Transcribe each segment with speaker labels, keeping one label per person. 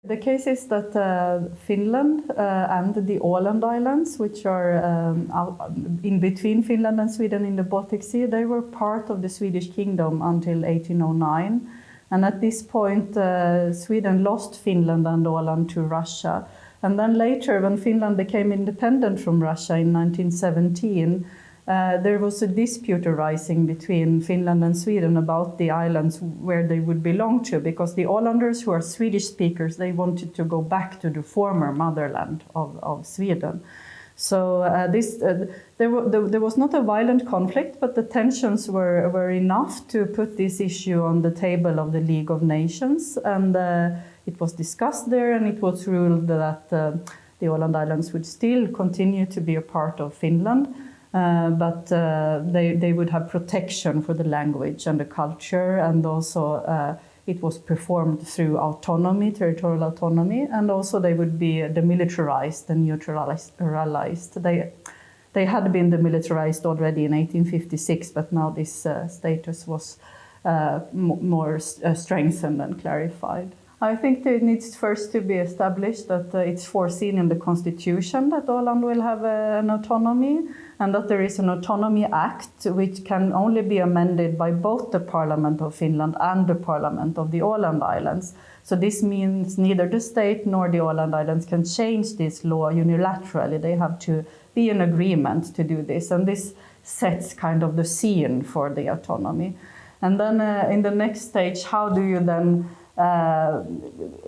Speaker 1: The case is that Finland and the Åland Islands, which are in between Finland and Sweden in the Baltic Sea, they were part of the Swedish kingdom until 1809. And at this point, Sweden lost Finland and Åland to Russia. And then later, when Finland became independent from Russia in 1917, there was a dispute arising between Finland and Sweden about the islands where they would belong to, because the Ålanders, who are Swedish speakers, they wanted to go back to the former motherland of Sweden. So there was not a violent conflict, but the tensions were enough to put this issue on the table of the League of Nations, and it was discussed there, and it was ruled that the Åland Islands would still continue to be a part of Finland. But they would have protection for the language and the culture, and also it was performed through autonomy, territorial autonomy, and also they would be demilitarized and neutralized. They had been demilitarized already in 1856, but now this status was more strengthened and clarified. I think it needs first to be established that it's foreseen in the constitution that Åland will have an autonomy, and that there is an autonomy act which can only be amended by both the Parliament of Finland and the Parliament of the Åland Islands. So this means neither the state nor the Åland Islands can change this law unilaterally. They have to be in agreement to do this, and this sets kind of the scene for the autonomy. And then in the next stage, how do you then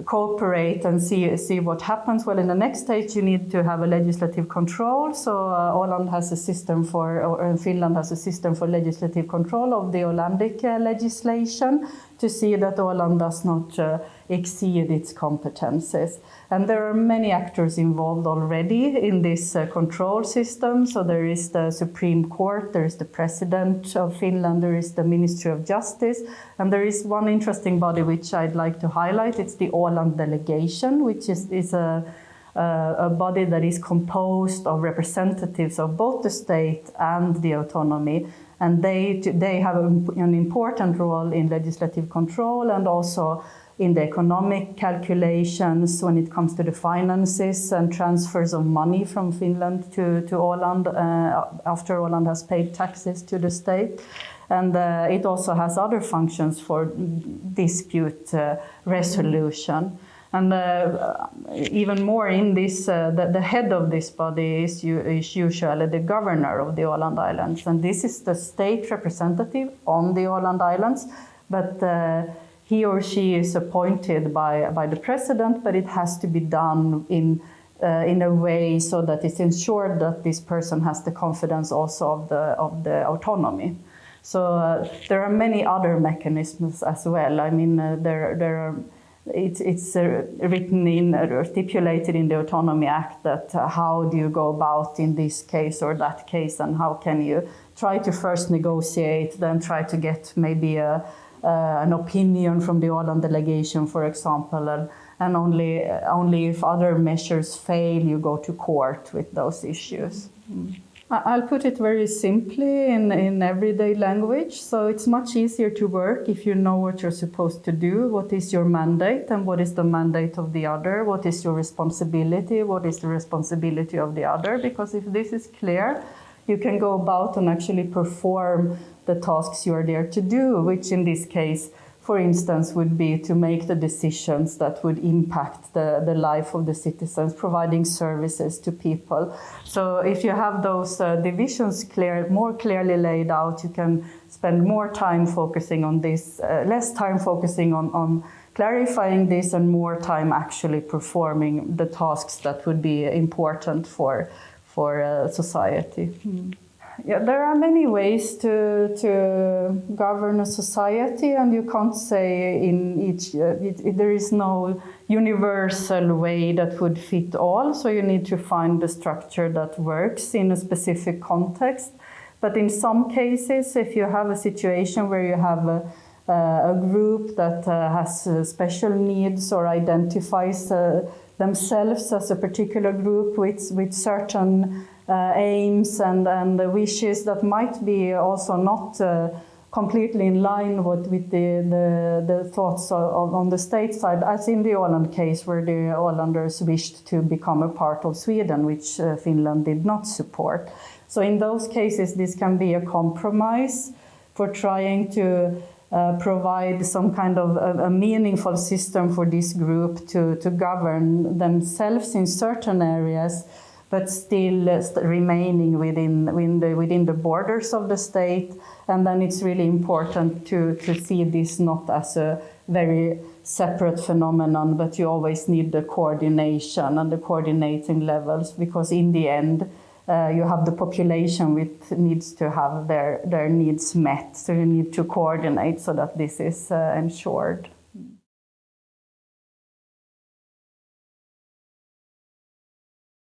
Speaker 1: cooperate and see what happens? Well, in the next stage, you need to have a legislative control. So Åland has a system or Finland has a system for legislative control of the Ålandic legislation to see that Åland does not exceed its competences. And there are many actors involved already in this control system. So there is the Supreme Court, there is the President of Finland, there is the Ministry of Justice, and there is one interesting body which I'd like to highlight. It's the Åland Delegation, which is a body that is composed of representatives of both the state and the autonomy. And they have an important role in legislative control and also in the economic calculations when it comes to the finances and transfers of money from Finland to Åland after Åland has paid taxes to the state. And it also has other functions for dispute resolution. And even more in this, the head of this body is usually the governor of the Åland Islands. And this is the state representative on the Åland Islands, but he or she is appointed by the president, but it has to be done in a way so that it's ensured that this person has the confidence also of the autonomy. So there are many other mechanisms as well. I mean, it's written in or stipulated in the Autonomy Act that how do you go about in this case or that case, and how can you try to first negotiate, then try to get maybe an opinion from the Åland delegation, for example, and only if other measures fail, you go to court with those issues. I'll put it very simply in everyday language. So it's much easier to work if you know what you're supposed to do, what is your mandate and what is the mandate of the other, what is your responsibility, what is the responsibility of the other. Because if this is clear, you can go about and actually perform the tasks you are there to do, which in this case, for instance, would be to make the decisions that would impact the life of the citizens, providing services to people. So if you have those divisions more clearly laid out, you can spend more time focusing on this, less time focusing on clarifying this, and more time actually performing the tasks that would be important for society. Yeah, there are many ways to govern a society, and you can't say in each, there is no universal way that would fit all, so you need to find the structure that works in a specific context. But in some cases, if you have a situation where you have a group that has special needs or identifies themselves as a particular group with certain aims and wishes that might be also not completely in line with the thoughts on the state side, as in the Åland case, where the Ålanders wished to become a part of Sweden, which Finland did not support. So in those cases, this can be a compromise for trying to provide some kind of a meaningful system for this group to govern themselves in certain areas, but still remaining within the borders of the state. And then it's really important to see this not as a very separate phenomenon, but you always need the coordination and the coordinating levels, because in the end, you have the population which needs to have their needs met. So you need to coordinate so that this is ensured.